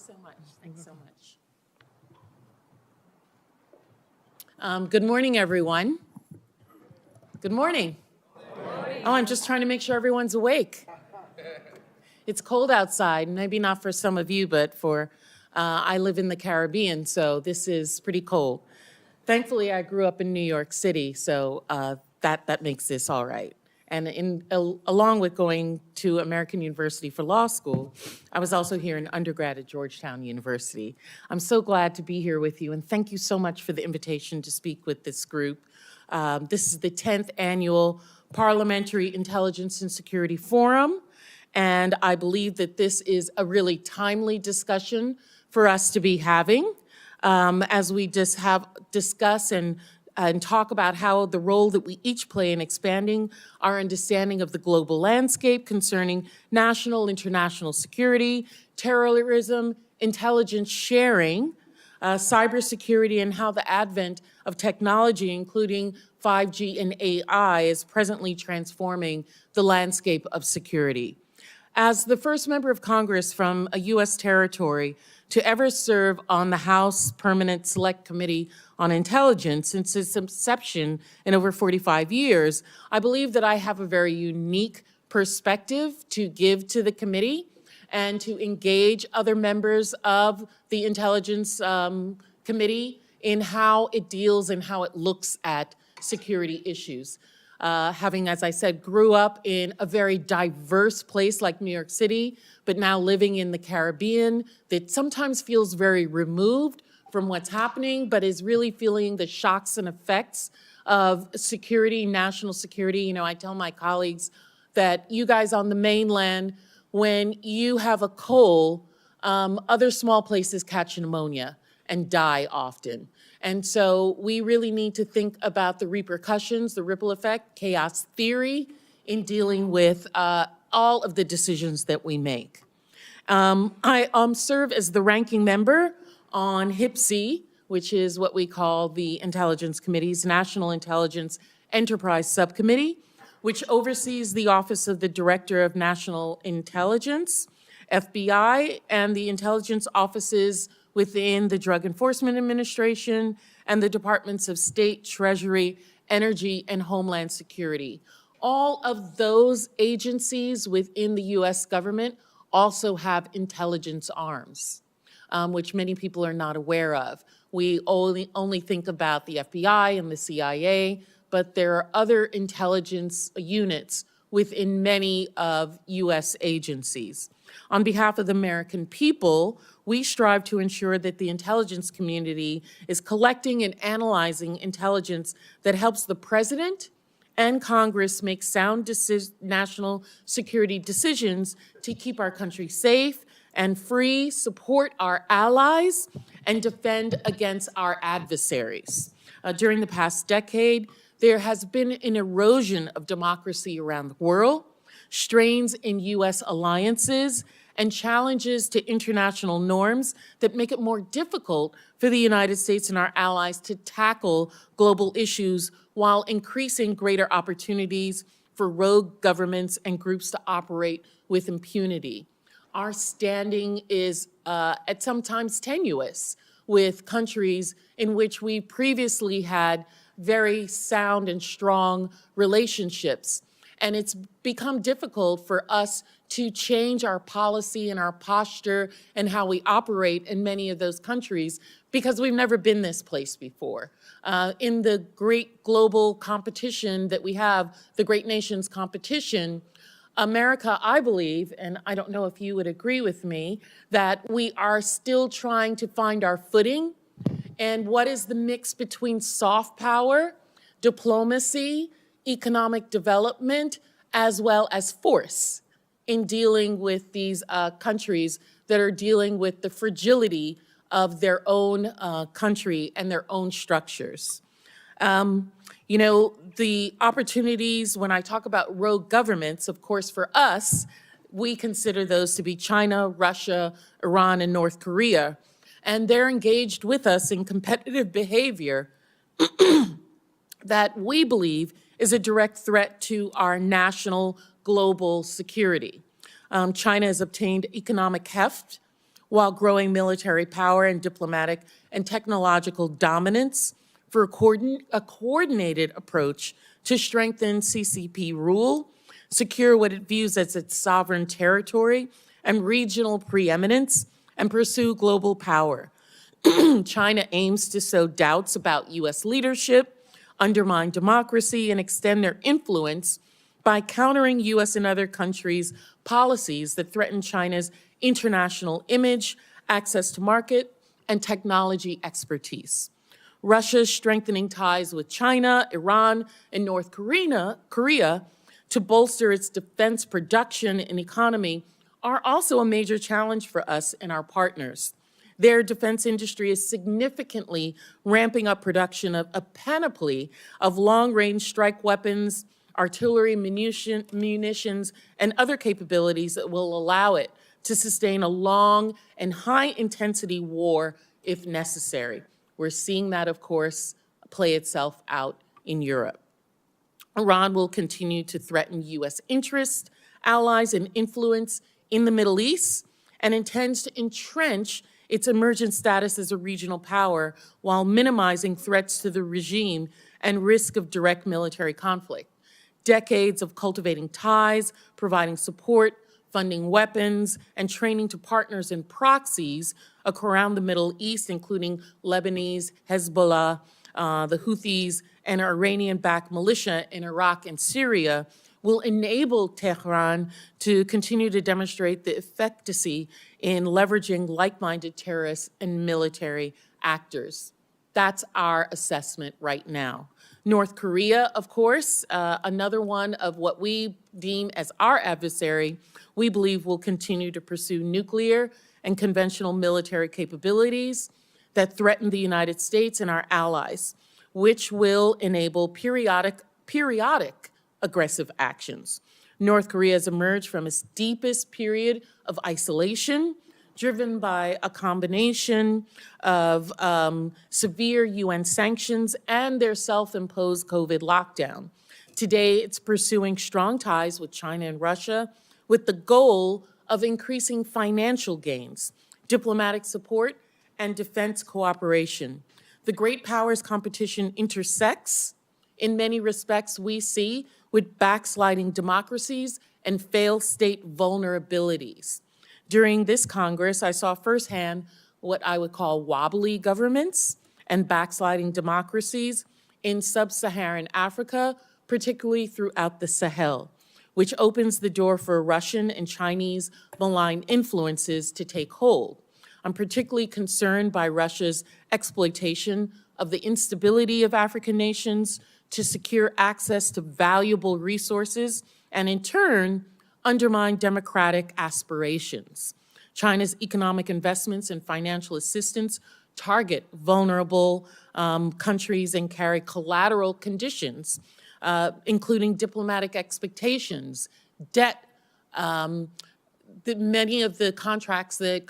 so much. Thanks so much. Good morning, everyone. Good morning. Good morning. Oh, I'm just trying to make sure everyone's awake. It's cold outside, maybe not for some of you, but I live in the Caribbean, so this is pretty cold. Thankfully, I grew up in New York City, so that makes this all right. And along with going to American University for law school, I was also here in undergrad at Georgetown University. I'm so glad to be here with you, and thank you so much for the invitation to speak with this group. This is the 10th annual Parliamentary Intelligence and Security Forum, and I believe that this is a really timely discussion for us to be having as we discuss and talk about how the role that we each play in expanding our understanding of the global landscape concerning national, international security, terrorism, intelligence sharing, cybersecurity, and how the advent of technology, including 5G and AI, is presently transforming the landscape of security. As the first member of Congress from a U.S. territory to ever serve on the House Permanent Select Committee on Intelligence since its inception in over 45 years, I believe that I have a very unique perspective to give to the committee and to engage other members of the Intelligence Committee in how it deals and how it looks at security issues. Having, as I said, grew up in a very diverse place like New York City, but now living in the Caribbean that sometimes feels very removed from what's happening, but is really feeling the shocks and effects of security, national security. You know, I tell my colleagues that you guys on the mainland, when you have a cold, other small places catch pneumonia and die often. And so we really need to think about the repercussions, the ripple effect, chaos theory in dealing with all of the decisions that we make. I serve as the ranking member on HIPC, which is what we call the Intelligence Committee's National Intelligence Enterprise Subcommittee, which oversees the Office of the Director of National Intelligence, FBI, and the intelligence offices within the Drug Enforcement Administration and the Departments of State, Treasury, Energy, and Homeland Security. All of those agencies within the U.S. government also have intelligence arms, which many people are not aware of. We only think about the FBI and the CIA, but there are other intelligence units within many of U.S. agencies. On behalf of the American people, we strive to ensure that the intelligence community is collecting and analyzing intelligence that helps the president and Congress make sound national security decisions to keep our country safe and free, support our allies, and defend against our adversaries. During the past decade, there has been an erosion of democracy around the world, strains in U.S. alliances, and challenges to international norms that make it more difficult for the United States and our allies to tackle global issues while increasing greater opportunities for rogue governments and groups to operate with impunity. Our standing is at sometimes tenuous with countries in which we previously had very sound and strong relationships. And it's become difficult for us to change our policy and our posture and how we operate in many of those countries because we've never been this place before. In the great global competition that we have, the great nations competition, America, I believe, and I don't know if you would agree with me, that we are still trying to find our footing and what is the mix between soft power, diplomacy, economic development, as well as force in dealing with these countries that are dealing with the fragility of their own country and their own structures. You know, the opportunities, when I talk about rogue governments, of course, for us, we consider those to be China, Russia, Iran, and North Korea. And they're engaged with us in competitive behavior that we believe is a direct threat to our national global security. China has obtained economic heft while growing military power and diplomatic and technological dominance for a coordinated approach to strengthen CCP rule, secure what it views as its sovereign territory and regional preeminence, and pursue global power. China aims to sow doubts about U.S. leadership, undermine democracy, and extend their influence by countering U.S. and other countries' policies that threaten China's international image, access to market, and technology expertise. Russia's strengthening ties with China, Iran, and North Korea to bolster its defense production and economy are also a major challenge for us and our partners. Their defense industry is significantly ramping up production of a panoply of long-range strike weapons, artillery, munitions, and other capabilities that will allow it to sustain a long and high-intensity war if necessary. We're seeing that, of course, play itself out in Europe. Iran will continue to threaten U.S. interests, allies, and influence in the Middle East, and intends to entrench its emergent status as a regional power while minimizing threats to the regime and risk of direct military conflict. Decades of cultivating ties, providing support, funding weapons, and training to partners and proxies around the Middle East, including Lebanese, Hezbollah, the Houthis, and Iranian-backed militia in Iraq and Syria, will enable Tehran to continue to demonstrate the efficacy in leveraging like-minded terrorists and military actors. That's our assessment right now. North Korea, of course, another one of what we deem as our adversary, we believe will continue to pursue nuclear and conventional military capabilities that threaten the United States and our allies, which will enable periodic aggressive actions. North Korea has emerged from its deepest period of isolation, driven by a combination of severe UN sanctions and their self-imposed COVID lockdown. Today, it's pursuing strong ties with China and Russia with the goal of increasing financial gains, diplomatic support, and defense cooperation. The great powers competition intersects, in many respects, we see, with backsliding democracies and failed state vulnerabilities. During this Congress, I saw firsthand what I would call wobbly governments and backsliding democracies in sub-Saharan Africa, particularly throughout the Sahel, which opens the door for Russian and Chinese malign influences to take hold. I'm particularly concerned by Russia's exploitation of the instability of African nations to secure access to valuable resources and, in turn, undermine democratic aspirations. China's economic investments and financial assistance target vulnerable countries and carry collateral conditions, including diplomatic expectations, debt. Many of the contracts that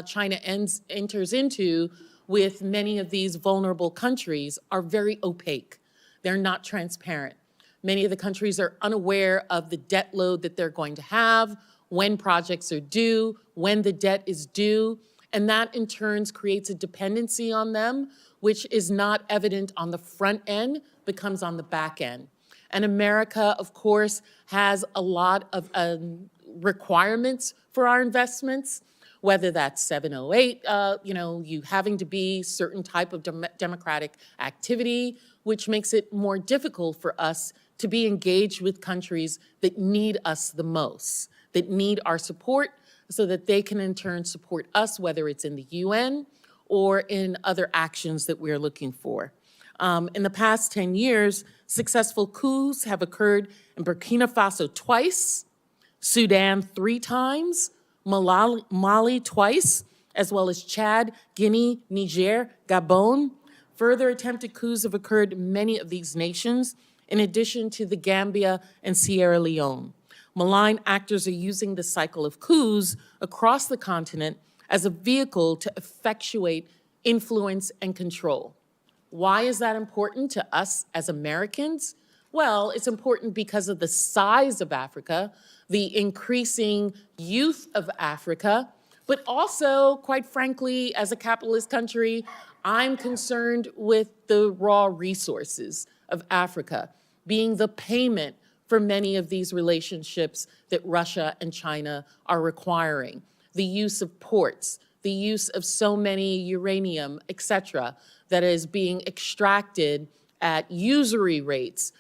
China enters into with many of these vulnerable countries are very opaque. They're not transparent. Many of the countries are unaware of the debt load that they're going to have, when projects are due, when the debt is due, and that in turn creates a dependency on them, which is not evident on the front end, but comes on the back end. And America, of course, has a lot of requirements for our investments, whether that's 708, you having to be certain type of democratic activity, which makes it more difficult for us to be engaged with countries that need us the most, that need our support so that they can in turn support us, whether it's in the UN or in other actions that we're looking for. In the past 10 years, successful coups have occurred in Burkina Faso twice, Sudan 3 times, Mali twice, as well as Chad, Guinea, Niger, Gabon. Further attempted coups have occurred in many of these nations, in addition to the Gambia and Sierra Leone. Malign actors are using the cycle of coups across the continent as a vehicle to effectuate influence and control. Why is that important to us as Americans? Well, it's important because of the size of Africa, the increasing youth of Africa, But also, quite frankly, as a capitalist country, I'm concerned with the raw resources of Africa being the payment for many of these relationships that Russia and China are requiring. The use of ports, the use of so many uranium, et cetera, that is being extracted at usury rates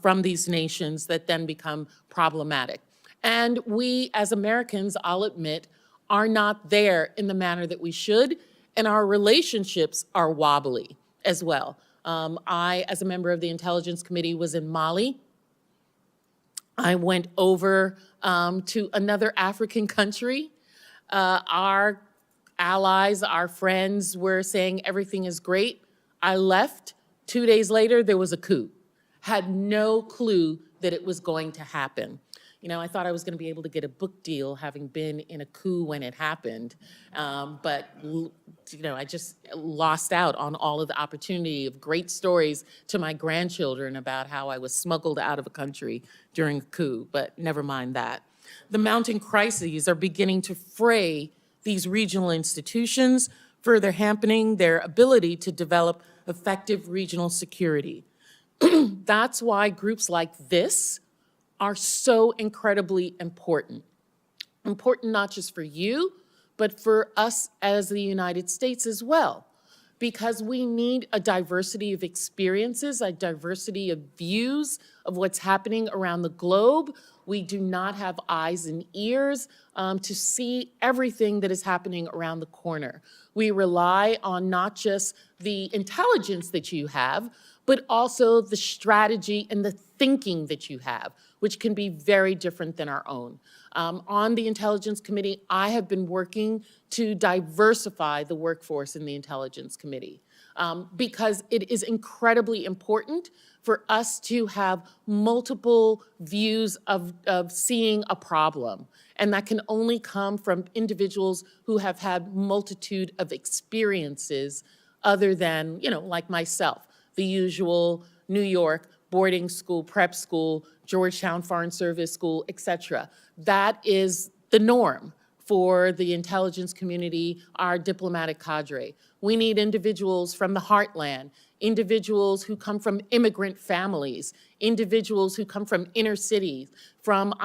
from these nations that then become problematic. And we, as Americans, I'll admit, are not there in the manner that we should, and our relationships are wobbly as well. I, as a member of the Intelligence Committee, was in Mali. I went over to another African country. Our allies, our friends were saying everything is great. I left. 2 days later, there was a coup. Had no clue that it was going to happen. You know, I thought I was going to be able to get a book deal having been in a coup when it happened. But, you know, I just lost out on all of the opportunity of great stories to my grandchildren about how I was smuggled out of a country during a coup, but never mind that. The mounting crises are beginning to fray these regional institutions, further hampering their ability to develop effective regional security. That's why groups like this are so incredibly important. Important not just for you, but for us as the United States as well, because we need a diversity of experiences, a diversity of views of what's happening around the globe. We do not have eyes and ears to see everything that is happening around the corner. We rely on not just the intelligence that you have, but also the strategy and the thinking that you have, which can be very different than our own. On the Intelligence Committee, I have been working to diversify the workforce in the Intelligence Committee because it is incredibly important for us to have multiple views of seeing a problem. And that can only come from individuals who have had multitude of experiences other than, you know, like myself, the usual New York boarding school, prep school, Georgetown Foreign Service School, et cetera. That is the norm for the intelligence community, our diplomatic cadre. We need individuals from the heartland, individuals who come from immigrant families, individuals who come from inner cities, from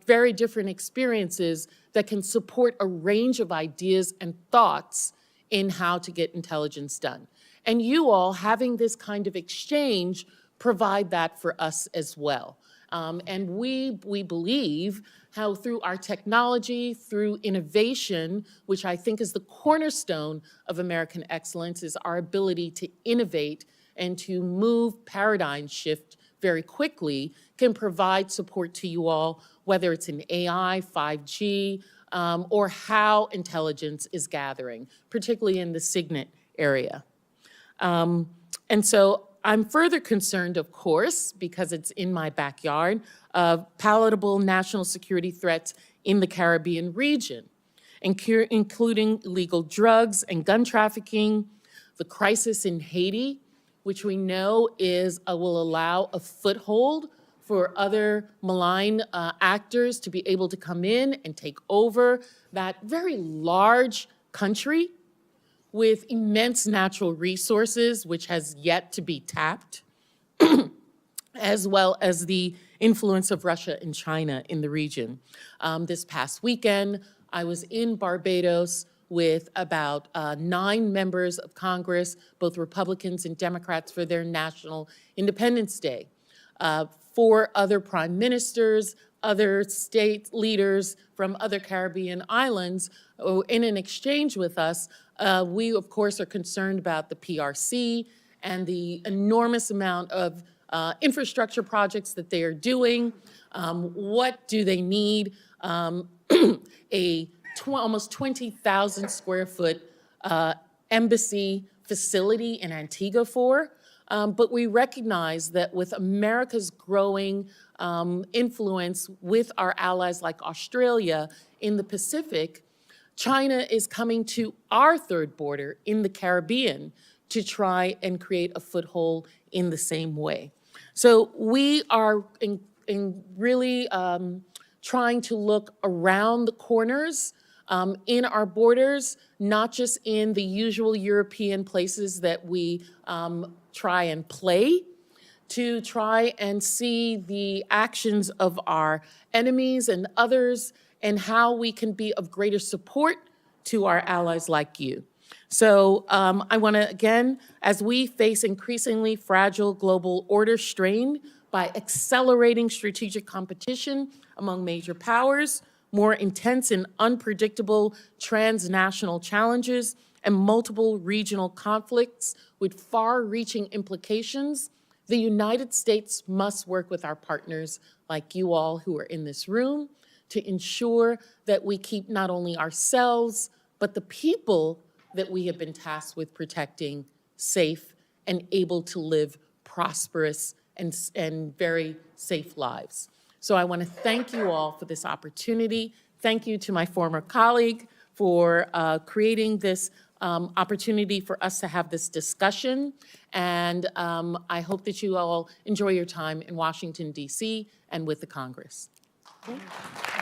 very different experiences that can support a range of ideas and thoughts in how to get intelligence done. And you all having this kind of exchange provide that for us as well. And we believe how through our technology, through innovation, which I think is the cornerstone of American excellence, is our ability to innovate and to move paradigm shift very quickly, can provide support to you all, whether it's in AI, 5G, or how intelligence is gathering, particularly in the SIGINT area. And so I'm further concerned, of course, because it's in my backyard, of palatable national security threats in the Caribbean region, including illegal drugs and gun trafficking, the crisis in Haiti, which we know will allow a foothold for other malign actors to be able to come in and take over that very large country with immense natural resources, which has yet to be tapped, as well as the influence of Russia and China in the region. This past weekend, I was in Barbados with about 9 members of Congress, both Republicans and Democrats, for their National Independence Day. 4 other prime ministers, other state leaders from other Caribbean islands in an exchange with us. We, of course, are concerned about the PRC and the enormous amount of infrastructure projects that they are doing. What do they need? Almost 20,000 square foot embassy facility in Antigua for. But we recognize that with America's growing influence with our allies like Australia in the Pacific, China is coming to our third border in the Caribbean to try and create a foothold in the same way. So we are really trying to look around the corners in our borders, not just in the usual European places that we try and play, to try and see the actions of our enemies and others and how we can be of greater support to our allies like you. So I want to, again, as we face increasingly fragile global order strained by accelerating strategic competition among major powers, more intense and unpredictable transnational challenges, and multiple regional conflicts with far-reaching implications, the United States must work with our partners like you all who are in this room to ensure that we keep not only ourselves, but the people that we have been tasked with protecting safe and able to live prosperous and very safe lives. So I want to thank you all for this opportunity. Thank you to my former colleague for creating this opportunity for us to have this discussion. And I hope that you all enjoy your time in Washington, D.C. and with the Congress. Okay.